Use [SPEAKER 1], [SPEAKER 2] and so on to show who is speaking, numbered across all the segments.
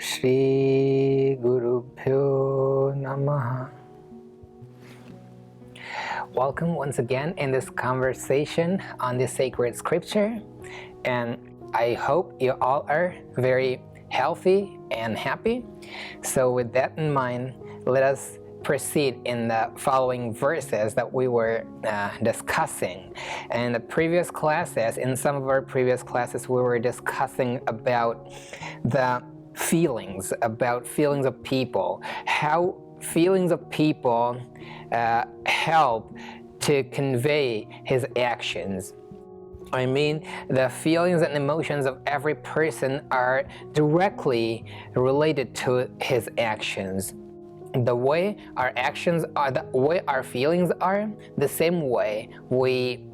[SPEAKER 1] Shri Gurubhyo Namaha. Welcome once again in this conversation on the sacred scripture, and I hope you all are very healthy and happy. So with that in mind, let us proceed in the following verses that we were discussing. And in the previous classes, in some of our previous classes, we were discussing about the feelings of people, how feelings of people help to convey his actions. I mean, the feelings and emotions of every person are directly related to his actions. The way our actions are, the way our feelings are, the same way we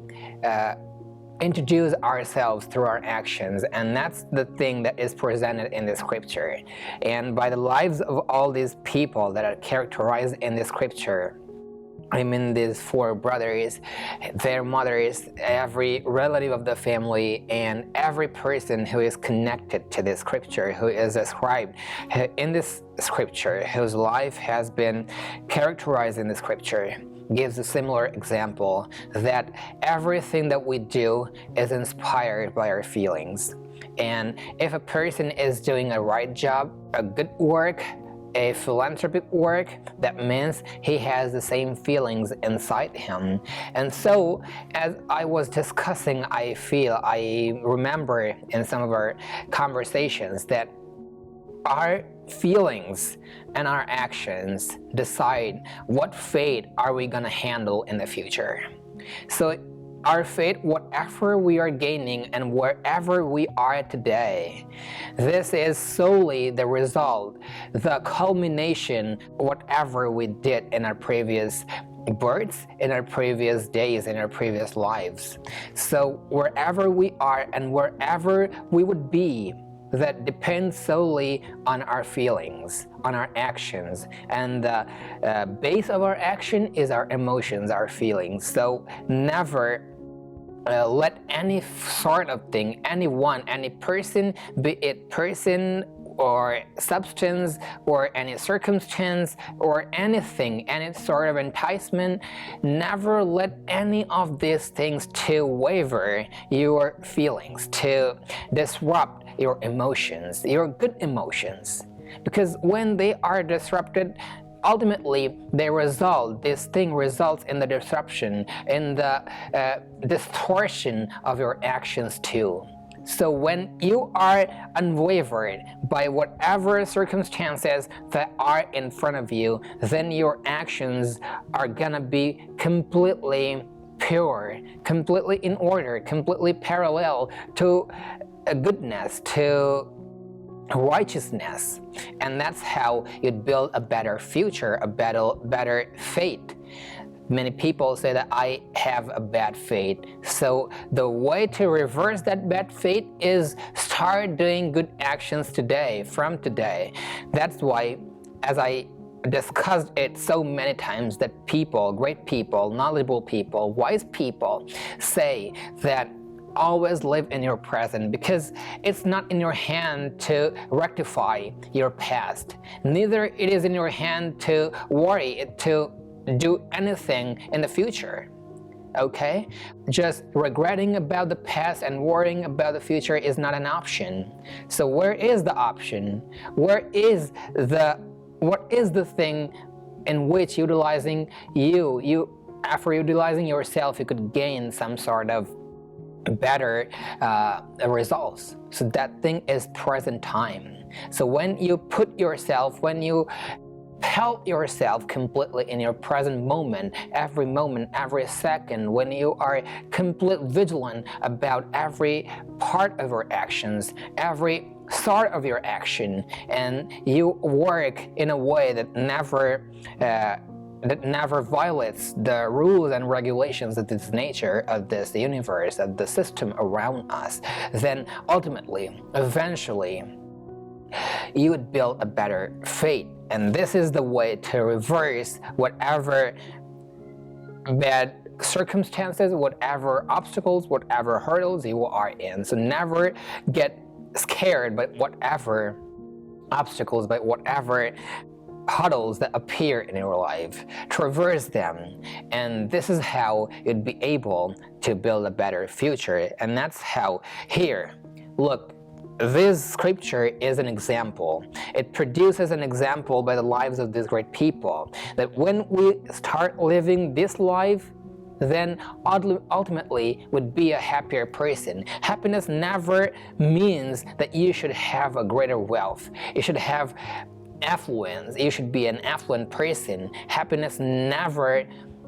[SPEAKER 1] introduce ourselves through our actions, and that's the thing that is presented in the scripture. And by the lives of all these people that are characterized in the scripture, I mean these four brothers, their mothers, every relative of the family, and every person who is connected to this scripture, who is described in this scripture, whose life has been characterized in the scripture, gives a similar example that everything that we do is inspired by our feelings. And if a person is doing a right job, a good work, a philanthropic work, that means he has the same feelings inside him. And so, as I was discussing, I remember in some of our conversations that our feelings and our actions decide what fate are we going to handle in the future. So our fate, whatever we are gaining and wherever we are today, this is solely the result, the culmination, whatever we did in our previous births, in our previous days, in our previous lives. So wherever we are and wherever we would be, that depends solely on our feelings, on our actions, and the base of our action is our emotions, our feelings. So never let any sort of thing, anyone, any person, be it person or substance or any circumstance or anything, any sort of enticement, never let any of these things to waver your feelings, to disrupt your emotions, your good emotions. Because when they are disrupted, ultimately this thing results in the disruption, in the distortion of your actions too. So when you are unwavered by whatever circumstances that are in front of you, then your actions are gonna be completely pure, completely in order, completely parallel to goodness, to righteousness. And that's how you'd build a better future, a better fate. Many people say that I have a bad fate. So the way to reverse that bad fate is start doing good actions today, from today. That's why, as I discussed it so many times, that people, great people, knowledgeable people, wise people say that always live in your present, because it's not in your hand to rectify your past. Neither it is in your hand to worry, to do anything in the future. Okay? Just regretting about the past and worrying about the future is not an option. So where is the option? What is the thing in which utilizing after utilizing yourself, you could gain some sort of better results? So that thing is present time. So when you when you help yourself completely in your present moment, every second, when you are completely vigilant about every part of your actions, every sort of your action, and you work in a way that never violates the rules and regulations of this nature, of this universe, of the system around us, then ultimately, eventually, you would build a better fate. And this is the way to reverse whatever bad circumstances, whatever obstacles, whatever hurdles you are in. So never get scared by whatever obstacles, by whatever puddles that appear in your life. Traverse them, and this is how you'd be able to build a better future. And that's how here, look, this scripture is an example. It produces an example by the lives of these great people, that when we start living this life, then ultimately would be a happier person. Happiness never means that you should have a greater wealth. You should have affluence. You should be an affluent person. Happiness never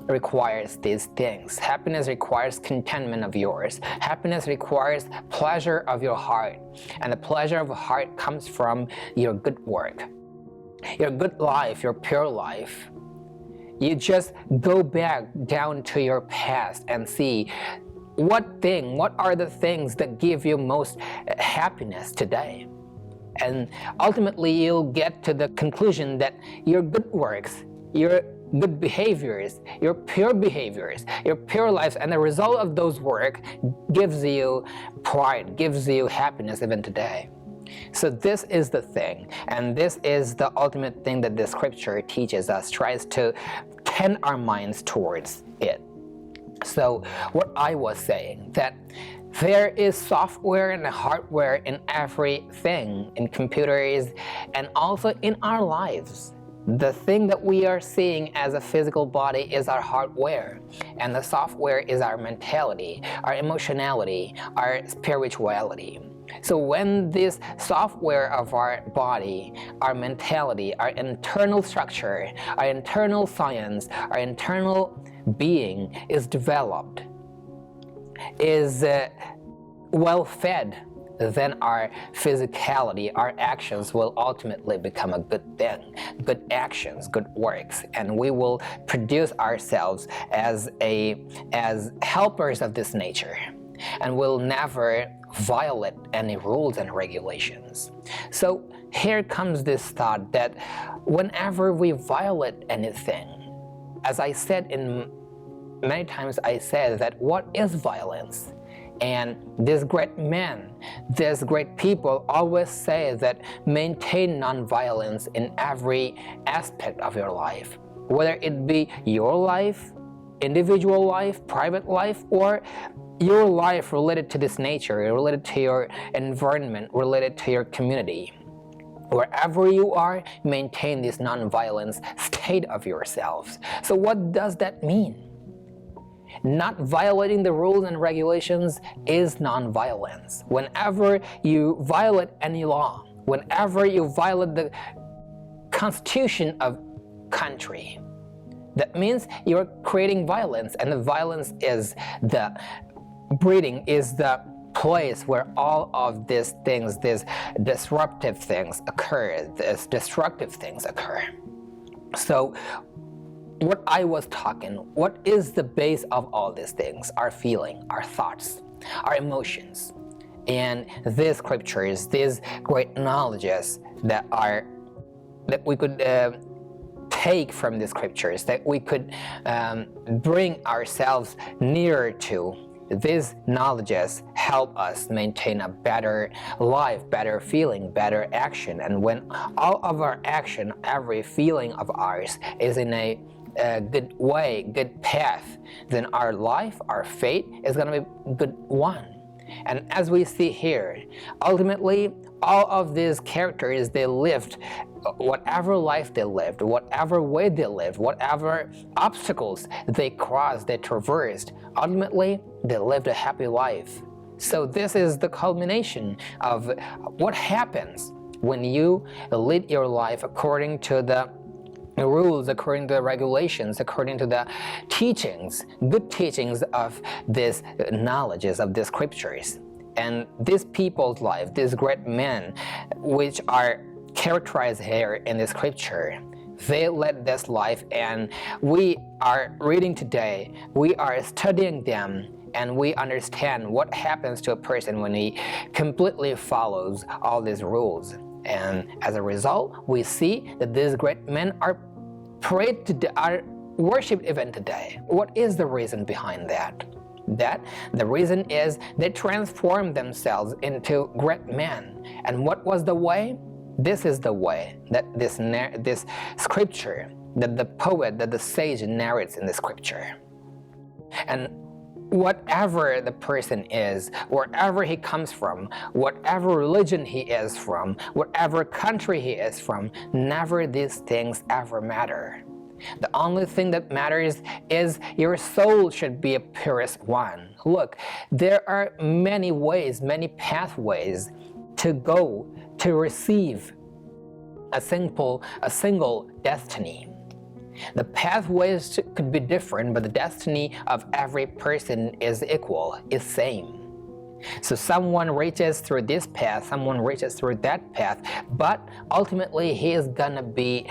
[SPEAKER 1] requires these things. Happiness requires contentment of yours. Happiness requires pleasure of your heart. And the pleasure of heart comes from your good work, your good life, your pure life. You just go back down to your past and see what are the things that give you most happiness today. And ultimately you'll get to the conclusion that your good works, your good behaviors, your pure lives, and the result of those work gives you pride, gives you happiness even today. So this is the thing, and this is the ultimate thing that the scripture teaches us, tries to tend our minds towards it. So what I was saying, that there is software and hardware in everything, in computers and also in our lives. The thing that we are seeing as a physical body is our hardware, and the software is our mentality, our emotionality, our spirituality. So when this software of our body, our mentality, our internal structure, our internal science, our internal being is developed, is well fed, then our physicality, our actions will ultimately become a good thing, good actions, good works, and we will produce ourselves as helpers of this nature, and will never violate any rules and regulations. So here comes this thought that whenever we violate anything, as I said many times, I said that what is violence? And these great men, these great people always say that maintain nonviolence in every aspect of your life, whether it be your life, individual life, private life, or your life related to this nature, related to your environment, related to your community. Wherever you are, maintain this nonviolence state of yourselves. So what does that mean? Not violating the rules and regulations is nonviolence. Whenever you violate any law, whenever you violate the constitution of country, that means you're creating violence, and the violence is the breeding, is the place where all of these things, these disruptive things occur, these destructive things occur. So what I was talking, what is the base of all these things? Our feeling, our thoughts, our emotions. And these scriptures, these great knowledges that we could take from the scriptures, that we could bring ourselves nearer to, these knowledges help us maintain a better life, better feeling, better action. And when all of our action, every feeling of ours is in a good way, good path, then our life, our fate is going to be a good one. And as we see here, ultimately, all of these characters, they lived whatever life they lived, whatever way they lived, whatever obstacles they crossed, they traversed, ultimately, they lived a happy life. So this is the culmination of what happens when you lead your life according to the rules, according to the regulations, according to the teachings, good teachings of these knowledges, of the scriptures. And these people's life, these great men, which are characterized here in the scripture, they led this life, and we are reading today, we are studying them, and we understand what happens to a person when he completely follows all these rules. And as a result, we see that these great men are prayed to, are worshipped even today. What is the reason behind that? The reason is they transformed themselves into great men. And what was the way? This is the way that this scripture, that the poet, that the sage narrates in the scripture. And whatever the person is, wherever he comes from, whatever religion he is from, whatever country he is from, never these things ever matter. The only thing that matters is your soul should be a purest one. Look, there are many ways, many pathways to go to receive a single destiny. The pathways could be different, but the destiny of every person is equal, is same. So someone reaches through this path, someone reaches through that path, but ultimately he is gonna be,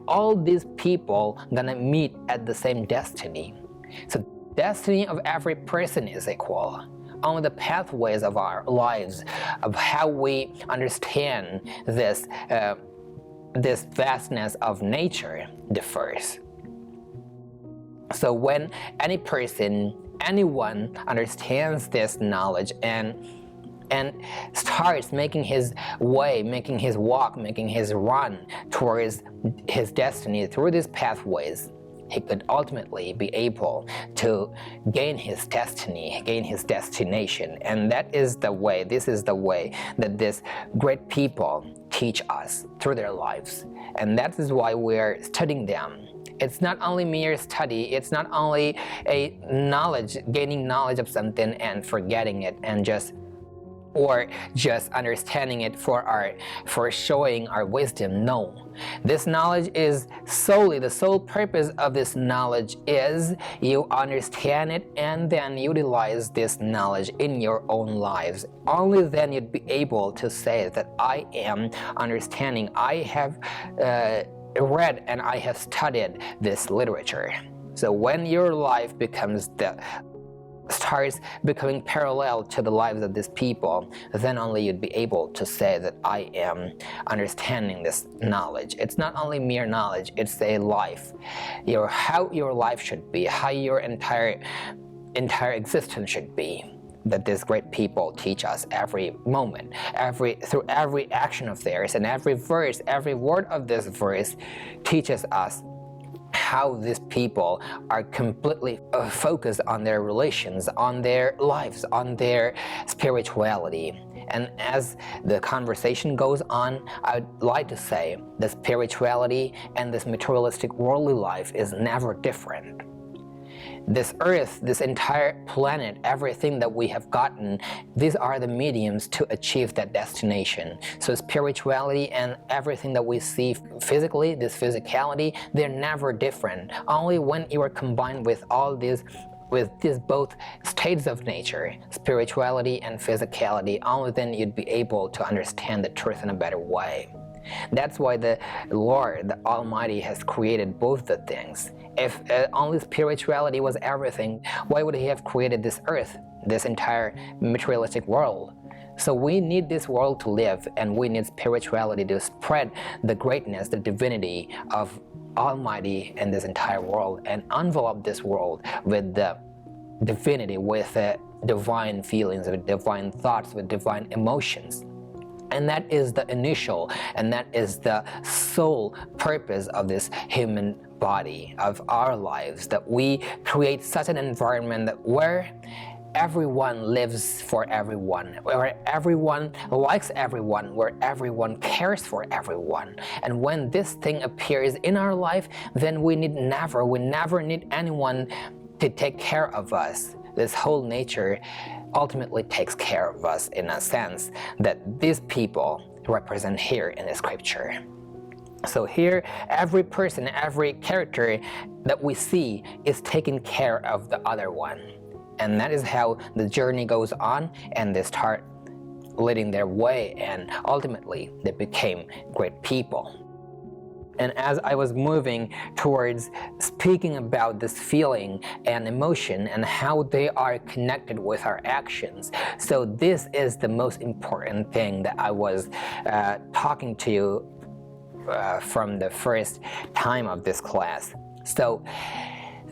[SPEAKER 1] all these people gonna meet at the same destiny. So destiny of every person is equal. Only the pathways of our lives, of how we understand this vastness of nature differs. So when any person, anyone understands this knowledge and starts making his way, making his walk, making his run towards his destiny through these pathways, he could ultimately be able to gain his destiny, gain his destination. And that is the way, this is the way that these great people teach us through their lives. And that is why we're studying them. It's not only mere study, it's not only a knowledge, gaining knowledge of something and forgetting it and just understanding it for showing our wisdom. No. This knowledge is solely, the sole purpose of this knowledge is you understand it and then utilize this knowledge in your own lives. Only then you'd be able to say that I am understanding, I have read and I have studied this literature. So when your life starts becoming parallel to the lives of these people, then only you'd be able to say that I am understanding this knowledge. It's not only mere knowledge, it's a life. How your life should be, how your entire existence should be, that these great people teach us every moment, through every action of theirs, and every verse, every word of this verse teaches us how these people are completely focused on their relations, on their lives, on their spirituality. And as the conversation goes on, I'd like to say that spirituality and this materialistic worldly life is never different. This earth, this entire planet, everything that we have gotten, these are the mediums to achieve that destination. So spirituality and everything that we see physically, this physicality, they're never different. Only when you are combined with all these, with these both states of nature, spirituality and physicality, only then you'd be able to understand the truth in a better way. That's why the Lord, the Almighty, has created both the things. If only spirituality was everything, why would He have created this earth, this entire materialistic world? So we need this world to live, and we need spirituality to spread the greatness, the divinity of Almighty in this entire world, and envelop this world with the divinity, with divine feelings, with divine thoughts, with divine emotions. And that is the initial, and that is the sole purpose of this human body, of our lives, that we create such an environment that where everyone lives for everyone, where everyone likes everyone, where everyone cares for everyone. And when this thing appears in our life, then we never need anyone to take care of us. This whole nature ultimately takes care of us, in a sense that these people represent here in the scripture. So here, every person, every character that we see is taking care of the other one. And that is how the journey goes on, and they start leading their way, and ultimately they became great people. And as I was moving towards speaking about this feeling and emotion and how they are connected with our actions, so this is the most important thing that I was talking to you from the first time of this class. So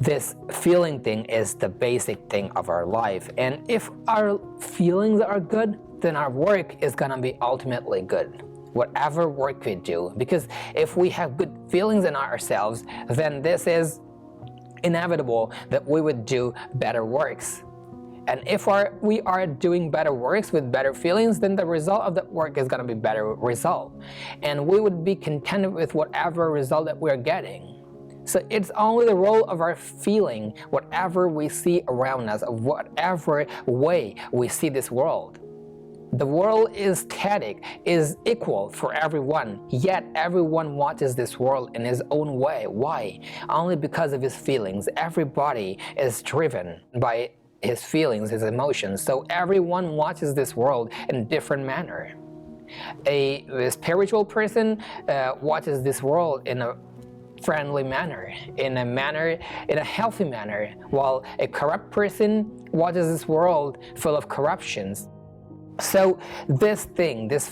[SPEAKER 1] this feeling thing is the basic thing of our life, and if our feelings are good, then our work is gonna be ultimately good. whatever work we do. Because if we have good feelings in ourselves, then this is inevitable that we would do better works. And if we are doing better works with better feelings, then the result of that work is going to be better result. And we would be contented with whatever result that we're getting. So it's only the role of our feeling, whatever we see around us, of whatever way we see this world. The world is static, is equal for everyone, yet everyone watches this world in his own way. Why? Only because of his feelings. Everybody is driven by his feelings, his emotions. So everyone watches this world in a different manner. A spiritual person watches this world in a friendly manner, in a healthy manner, while a corrupt person watches this world full of corruptions. So this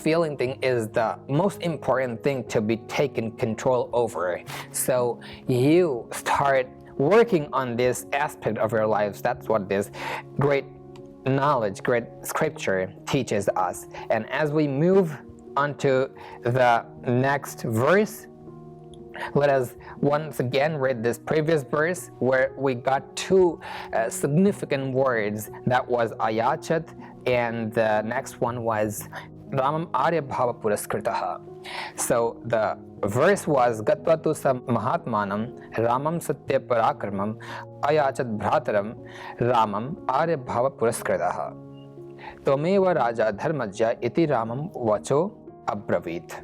[SPEAKER 1] feeling thing is the most important thing to be taken control over. So you start working on this aspect of your lives. That's what this great knowledge, great scripture teaches us. And as we move on to the next verse, let us once again read this previous verse where we got two significant words. That was ayachat, and the next one was Ramam Arya Bhava Puraskritaha. So the verse was Gatvatu Sam Mahatmanam Ramam Satya Parakramam Ayachat Bhrataram Ramam Arya Bhava Puraskritaha Tomeva Raja Dharmajya Iti Ramam Vacho Abravit.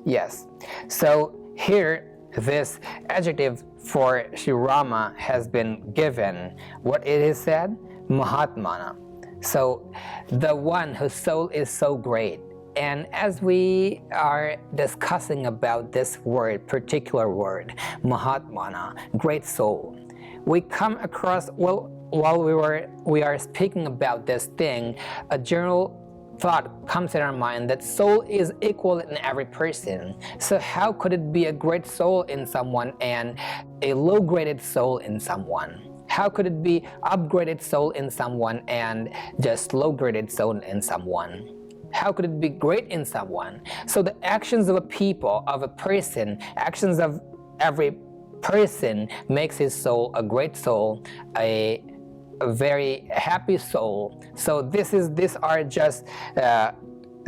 [SPEAKER 1] Yes, so here this adjective for Sri Rama has been given. What it is said? Mahatmana. So the one whose soul is so great. And as we are discussing about this word, particular word, Mahatmana, great soul, we come across, well, while we are speaking about this thing, a general thought comes in our mind that soul is equal in every person. So how could it be a great soul in someone and a low-graded soul in someone? How could it be upgraded soul in someone and just low-graded soul in someone? How could it be great in someone? So the actions of a people, of a person, actions of every person makes his soul a great soul, a very happy soul. So these are just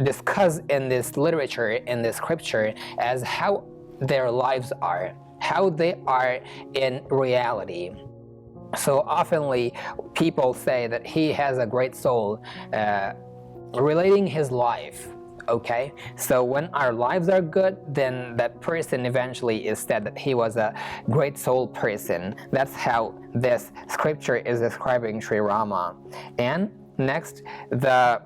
[SPEAKER 1] discussed in this literature, in this scripture, as how their lives are, how they are in reality. So oftenly people say that he has a great soul, relating his life. Okay, so when our lives are good, then that person eventually is said that he was a great soul person. That's how this scripture is describing Sri Rama. And next, the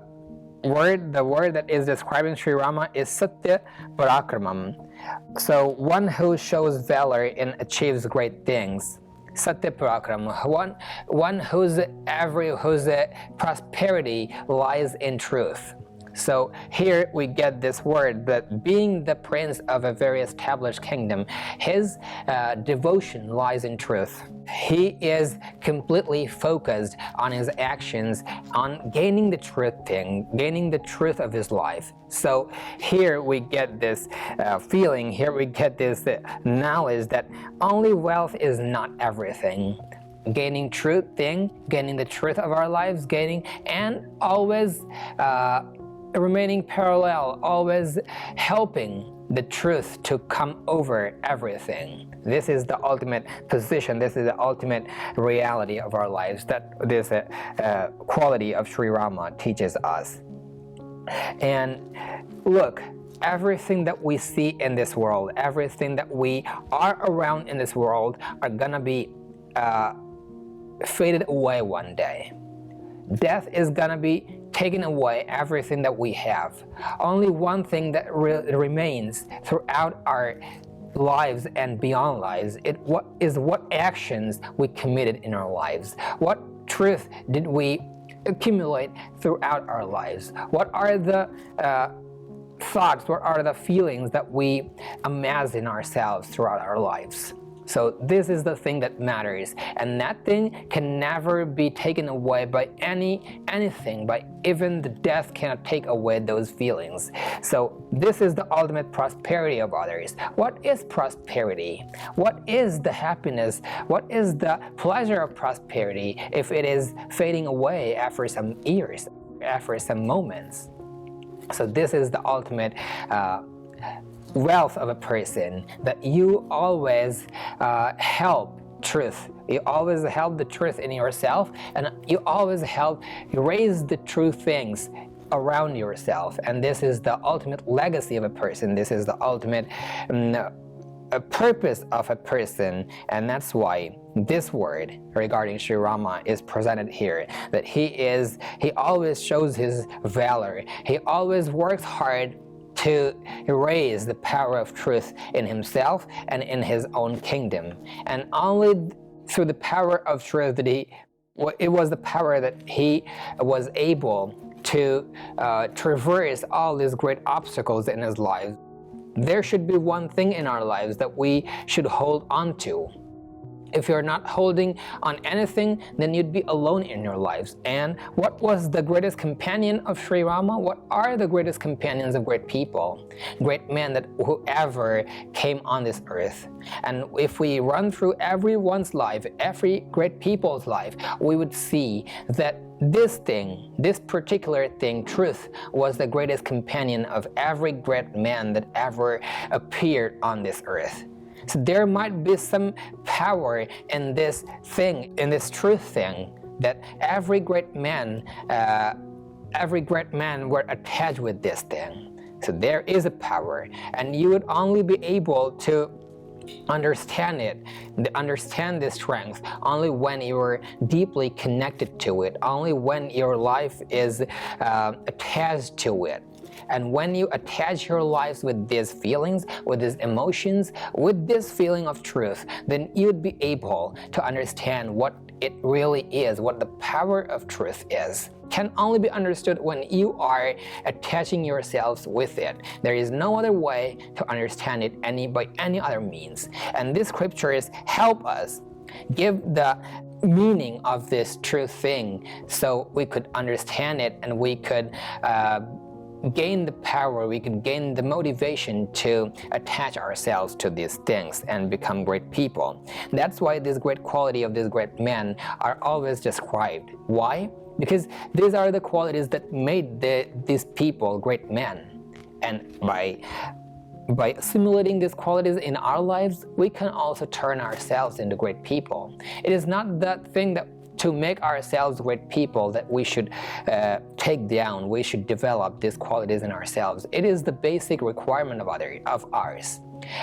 [SPEAKER 1] word that is describing Sri Rama is Satya Parakramam. So one who shows valor and achieves great things. Satya Parakram, one whose prosperity lies in truth. So here we get this word that being the prince of a very established kingdom, his devotion lies in truth. He is completely focused on his actions, on gaining the truth thing, gaining the truth of his life. So here we get this feeling, here we get this knowledge that only wealth is not everything. Gaining truth thing, gaining the truth of our lives, gaining and always remaining parallel, always helping the truth to come over everything. This is the ultimate position, this is the ultimate reality of our lives that this quality of Sri Rama teaches us. And look, everything that we see in this world, everything that we are around in this world are gonna be faded away one day. Death is gonna be taking away everything that we have. Only one thing that remains throughout our lives and beyond lives, what actions we committed in our lives. What truth did we accumulate throughout our lives? What are the thoughts, what are the feelings that we amass in ourselves throughout our lives? So this is the thing that matters, and that thing can never be taken away by anything, by even the death cannot take away those feelings. So this is the ultimate prosperity of others. What is prosperity? What is the happiness? What is the pleasure of prosperity if it is fading away after some years, after some moments? So this is the ultimate wealth of a person, that you always help truth. You always help the truth in yourself, and you always help raise the true things around yourself. And this is the ultimate legacy of a person. This is the ultimate purpose of a person. And that's why this word regarding Sri Rama is presented here, that he always shows his valor. He always works hard to raise the power of truth in himself and in his own kingdom. And only through the power of truth that it was the power that he was able to traverse all these great obstacles in his life. There should be one thing in our lives that we should hold on to. If you're not holding on anything, then you'd be alone in your lives. And what was the greatest companion of Sri Rama? What are the greatest companions of great people? Great men that whoever came on this earth. And if we run through everyone's life, every great people's life, we would see that this thing, this particular thing, truth, was the greatest companion of every great man that ever appeared on this earth. So there might be some power in this thing, in this truth thing, that every great man were attached with this thing. So there is a power, and you would only be able to understand it, understand this strength, only when you are deeply connected to it, only when your life is attached to it. And when you attach your lives with these feelings, with these emotions, with this feeling of truth, then you'd be able to understand what it really is, what the power of truth is. Can only be understood when you are attaching yourselves with it. There is no other way to understand it by any other means. And these scriptures help us give the meaning of this true thing so we could understand it, and we could gain the power, we can gain the motivation to attach ourselves to these things and become great people. That's why this great quality of these great men are always described. Why? Because these are the qualities that made these people great men. And by assimilating these qualities in our lives, we can also turn ourselves into great people. It is not that thing that to make ourselves great people that we should take down. We should develop these qualities in ourselves. It is the basic requirement of ours.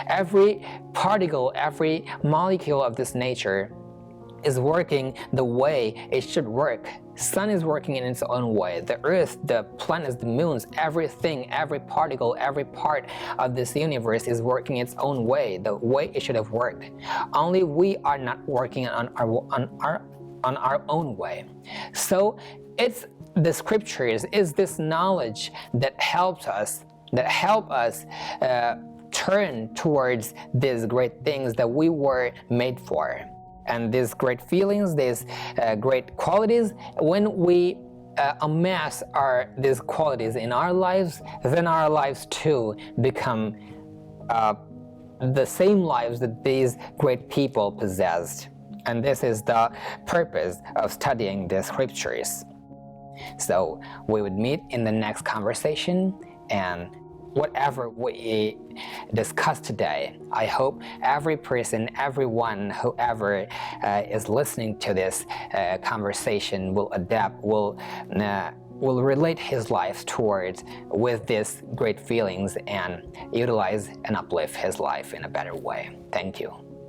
[SPEAKER 1] Every particle, every molecule of this nature is working the way it should work. Sun is working in its own way. The earth, the planets, the moons, everything, every particle, every part of this universe is working its own way, the way it should have worked. Only we are not working on our own way. So it's the scriptures, is this knowledge that help us turn towards these great things that we were made for. And these great feelings, these great qualities, when we amass these qualities in our lives, then our lives too become the same lives that these great people possessed. And this is the purpose of studying the scriptures. So we would meet in the next conversation, and whatever we discussed today, I hope every person, everyone, whoever is listening to this conversation will adapt, will relate his life towards with these great feelings and utilize and uplift his life in a better way. Thank you.